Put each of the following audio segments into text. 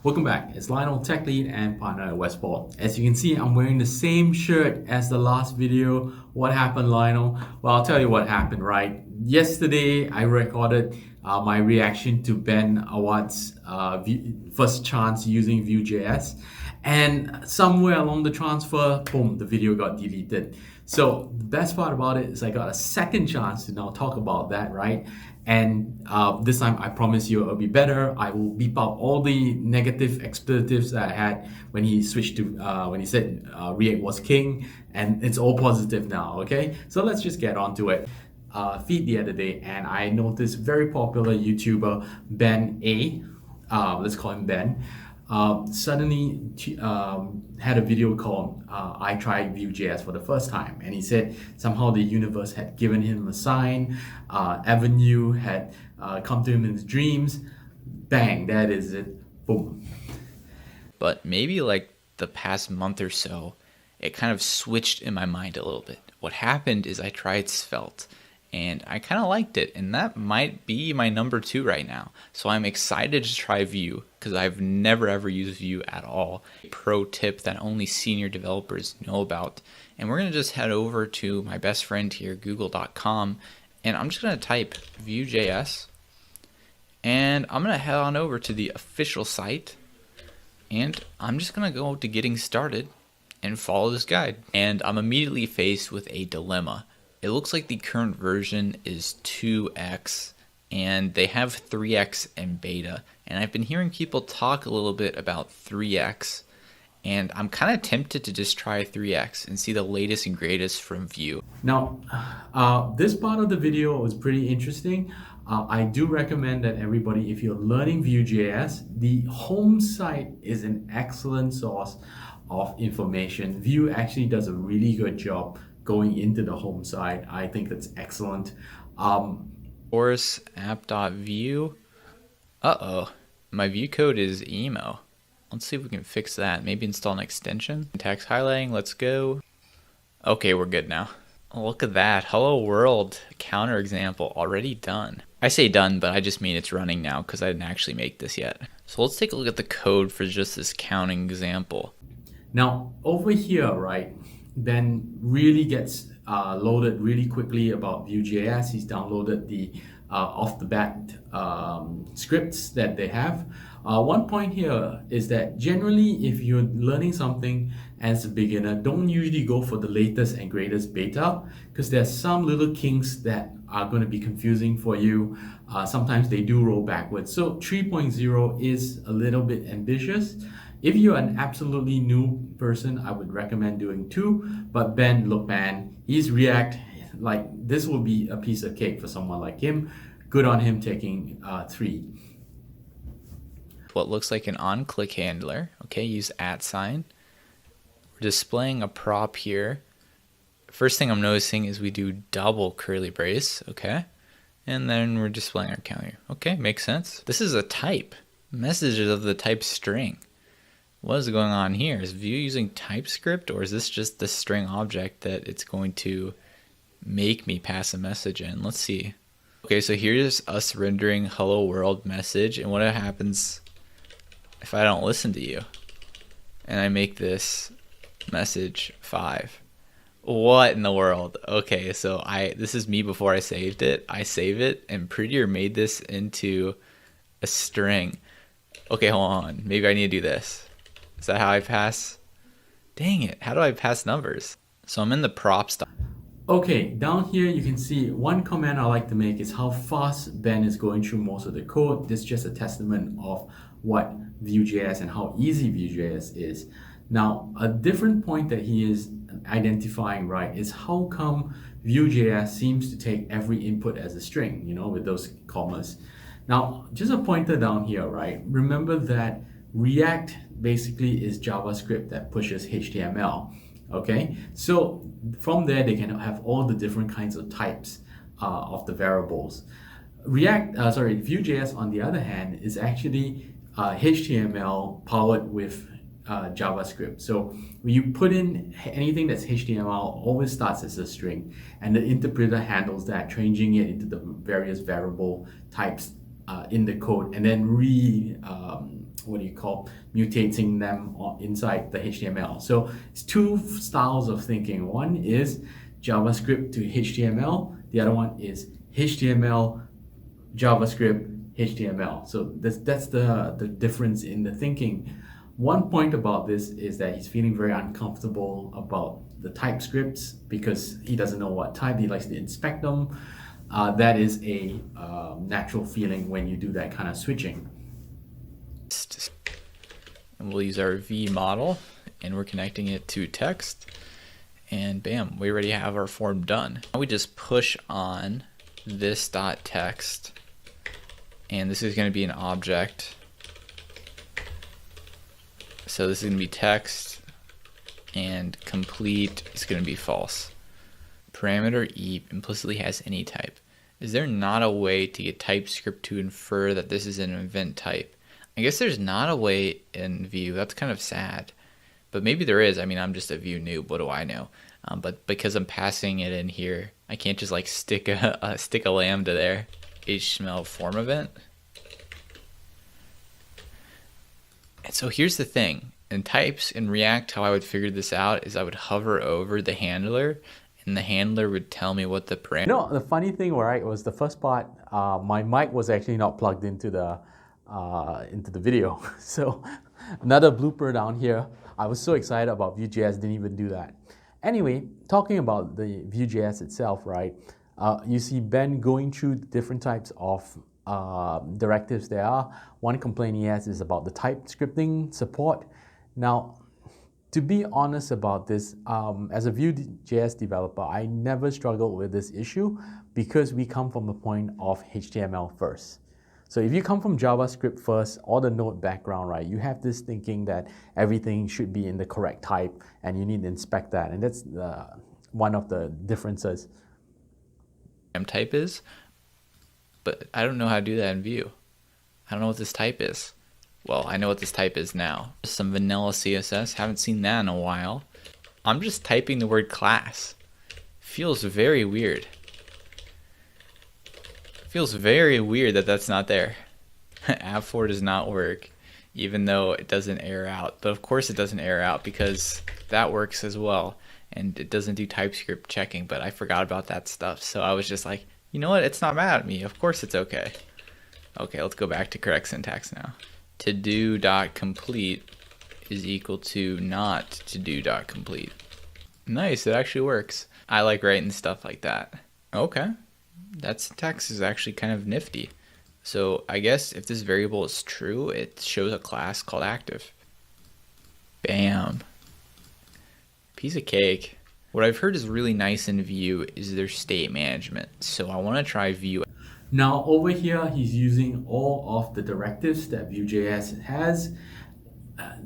Welcome back. It's Lionel, tech lead and partner at Westport. As you can see, I'm wearing the same shirt as the last video. What happened, Lionel? Well, I'll tell you what happened, right? Yesterday, I recorded my reaction to Ben Awad's first chance using Vue.js. And somewhere along the transfer, boom, the video got deleted. So the best part about it is I got a second chance to now talk about that, right? And this time I promise you it'll be better. I will beep out all the negative expletives that I had when he switched to, when he said React was king, and it's all positive now, okay? So let's just get on to it. Feed the other day, and I noticed very popular YouTuber Ben A, let's call him Ben, suddenly had a video called I Tried Vue.js for the first time, and he said somehow the universe had given him a sign, Avenue had come to him in his dreams. Bang, that is it. Boom. But maybe like the past month or so, it kind of switched in my mind a little bit. What happened is I tried Svelte, and I kind of liked it, and that might be my number 2 right now. So I'm excited to try Vue because I've never ever used Vue at all. Pro tip that only senior developers know about. And we're going to just head over to my best friend here, google.com, and I'm just going to type Vue.js, and I'm going to head on over to the official site, and I'm just going to go to getting started and follow this guide. And I'm immediately faced with a dilemma. It looks like the current version is 2x, and they have 3x in beta. And I've been hearing people talk a little bit about 3x, and I'm kind of tempted to just try 3x and see the latest and greatest from Vue. Now, this part of the video was pretty interesting. I do recommend that everybody, if you're learning Vue.js, the home site is an excellent source of information. Vue actually does a really good job going into the home site. I think that's excellent. Course app.vue. Uh-oh, my Vue code is emo. Let's see if we can fix that. Maybe install an extension. Text highlighting, let's go. Okay, we're good now. Oh, look at that. Hello world counterexample already done. I say done, but I just mean it's running now because I didn't actually make this yet. So let's take a look at the code for just this counting example. Now, over here, right, Ben really gets loaded really quickly about Vue.js. He's downloaded the off the bat scripts that they have. One point here is that generally, if you're learning something as a beginner, don't usually go for the latest and greatest beta, because there's some little kinks that are going to be confusing for you. Sometimes they do roll backwards. So 3.0 is a little bit ambitious. If you're an absolutely new person, I would recommend doing 2. But Ben, look man, he's React. Like, this will be a piece of cake for someone like him. Good on him taking 3. What looks like an on-click handler. Okay, use @sign. We're displaying a prop here. First thing I'm noticing is we do double curly brace. Okay, and then we're displaying our counter. Okay, makes sense. This is a type. Messages of the type string. What is going on here? Is Vue using TypeScript, or is this just the string object that it's going to make me pass a message in? Let's see. Okay, so here's us rendering hello world message, and what happens if I don't listen to you and I make this message 5? What in the world? Okay, so this is me before I saved it. I save it, and Prettier made this into a string. Okay, hold on. Maybe I need to do this. Is that how I pass? Dang it, how do I pass numbers? So I'm in the props. Okay, down here you can see one comment I like to make is how fast Ben is going through most of the code. This is just a testament of what Vue.js and how easy Vue.js is. Now, a different point that he is identifying, right, is how come Vue.js seems to take every input as a string, you know, with those commas. Now, just a pointer down here, right? Remember that React basically is JavaScript that pushes HTML. Okay, so from there they can have all the different kinds of types of the variables. Vue.js on the other hand is actually HTML powered with JavaScript. So when you put in anything that's HTML, always starts as a string, and the interpreter handles that, changing it into the various variable types in the code, and then mutating them inside the HTML. So it's two styles of thinking. One is JavaScript to HTML. The other one is HTML, JavaScript, HTML. So that's the difference in the thinking. One point about this is that he's feeling very uncomfortable about the TypeScripts because he doesn't know what type. He likes to inspect them. That is a natural feeling when you do that kind of switching. And we'll use our V model, and we're connecting it to text, and bam, we already have our form done. Now we just push on this dot text, and this is going to be an object. So this is going to be text, and complete is going to be false. Parameter E implicitly has any type. Is there not a way to get TypeScript to infer that this is an event type? I guess there's not a way in Vue. That's kind of sad. But maybe there is. I mean, I'm just a Vue noob. What do I know? But because I'm passing it in here, I can't just like stick a lambda there. HTML form event. And so here's the thing. In types, in React, how I would figure this out is I would hover over the handler, and the handler would tell me what the parameter. You know, the funny thing, right, was the first part, my mic was actually not plugged into the video. So another blooper down here. I was so excited about Vue.js, didn't even do that. Anyway, talking about the Vue.js itself, right? You see Ben going through the different types of directives there are. One complaint he has is about the type scripting support. Now, to be honest about this, as a Vue.js developer, I never struggled with this issue because we come from the point of HTML first. So if you come from JavaScript first or the Node background, right, you have this thinking that everything should be in the correct type and you need to inspect that. And that's one of the differences. Type is, but I don't know how to do that in Vue. I don't know what this type is. Well, I know what this type is now. Some vanilla CSS, haven't seen that in a while. I'm just typing the word class. Feels very weird. Feels very weird that that's not there. App4 does not work, even though it doesn't error out. But of course it doesn't error out because that works as well. And it doesn't do TypeScript checking, but I forgot about that stuff. So I was just like, you know what? It's not mad at me. Of course it's okay. Okay, let's go back to correct syntax now. To do dot complete is equal to not to do dot complete. Nice, it actually works. I like writing stuff like that. Okay, that syntax is actually kind of nifty. So I guess if this variable is true, it shows a class called active. Bam. Piece of cake. What I've heard is really nice in Vue is their state management. So I want to try Vue. Now over here, he's using all of the directives that Vue.js has.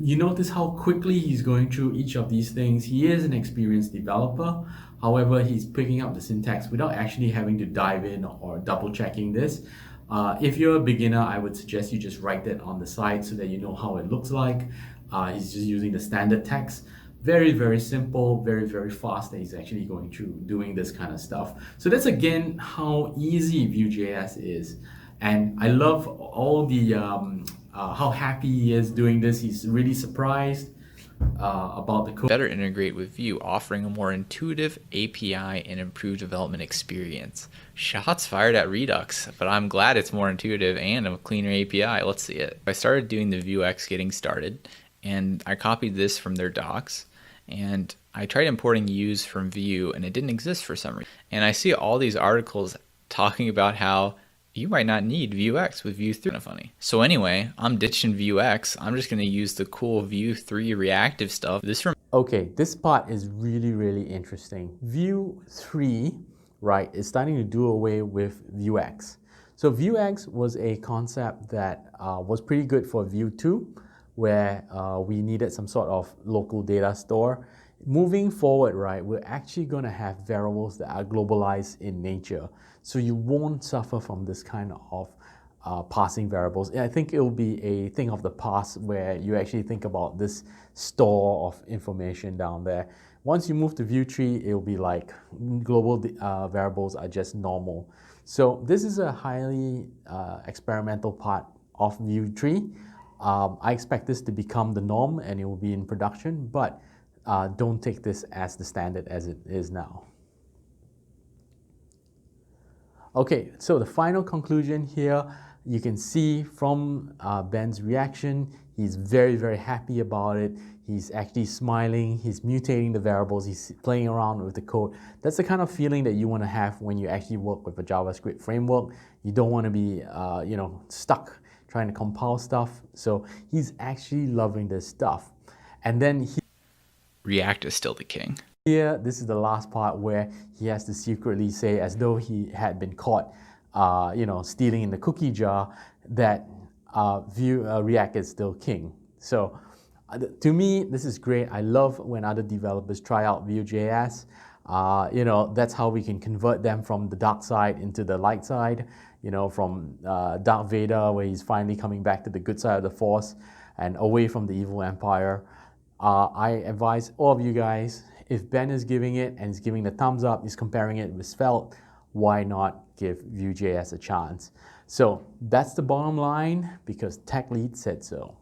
You notice how quickly he's going through each of these things. He is an experienced developer. However, he's picking up the syntax without actually having to dive in or double checking this. If you're a beginner, I would suggest you just write that on the side so that you know how it looks like. He's just using the standard text. Very, very simple, very, very fast that he's actually going through doing this kind of stuff. So that's again how easy Vue.js is. And I love all the, how happy he is doing this. He's really surprised about the code. Better integrate with Vue, offering a more intuitive API and improved development experience. Shots fired at Redux, but I'm glad it's more intuitive and a cleaner API. Let's see it. I started doing the Vuex getting started, and I copied this from their docs. And I tried importing use from Vue and it didn't exist for some reason. And I see all these articles talking about how you might not need Vuex with Vue 3. Kind of funny. So anyway, I'm ditching Vuex. I'm just going to use the cool Vue 3 reactive stuff. Okay, this part is really, really interesting. Vue 3, right, is starting to do away with Vuex. So Vuex was a concept that was pretty good for Vue 2. Where we needed some sort of local data store. Moving forward, right, we're actually going to have variables that are globalized in nature. So you won't suffer from this kind of parsing variables. And I think it will be a thing of the past where you actually think about this store of information down there. Once you move to Vue 3, it will be like global variables are just normal. So this is a highly experimental part of Vue 3. I expect this to become the norm and it will be in production, but don't take this as the standard as it is now. Okay, so the final conclusion here, you can see from Ben's reaction, he's very, very happy about it. He's actually smiling, he's mutating the variables, he's playing around with the code. That's the kind of feeling that you want to have when you actually work with a JavaScript framework. You don't want to be, stuck trying to compile stuff. So he's actually loving this stuff. And then React is still the king. Here, this is the last part where he has to secretly say, as though he had been caught, stealing in the cookie jar, that React is still king. So, to me, this is great. I love when other developers try out Vue.js. That's how we can convert them from the dark side into the light side. From Darth Vader, where he's finally coming back to the good side of the Force, and away from the evil empire. I advise all of you guys, if Ben is giving it and he's giving the thumbs up, he's comparing it with Svelte, why not give Vue.js a chance? So that's the bottom line, because Tech Lead said so.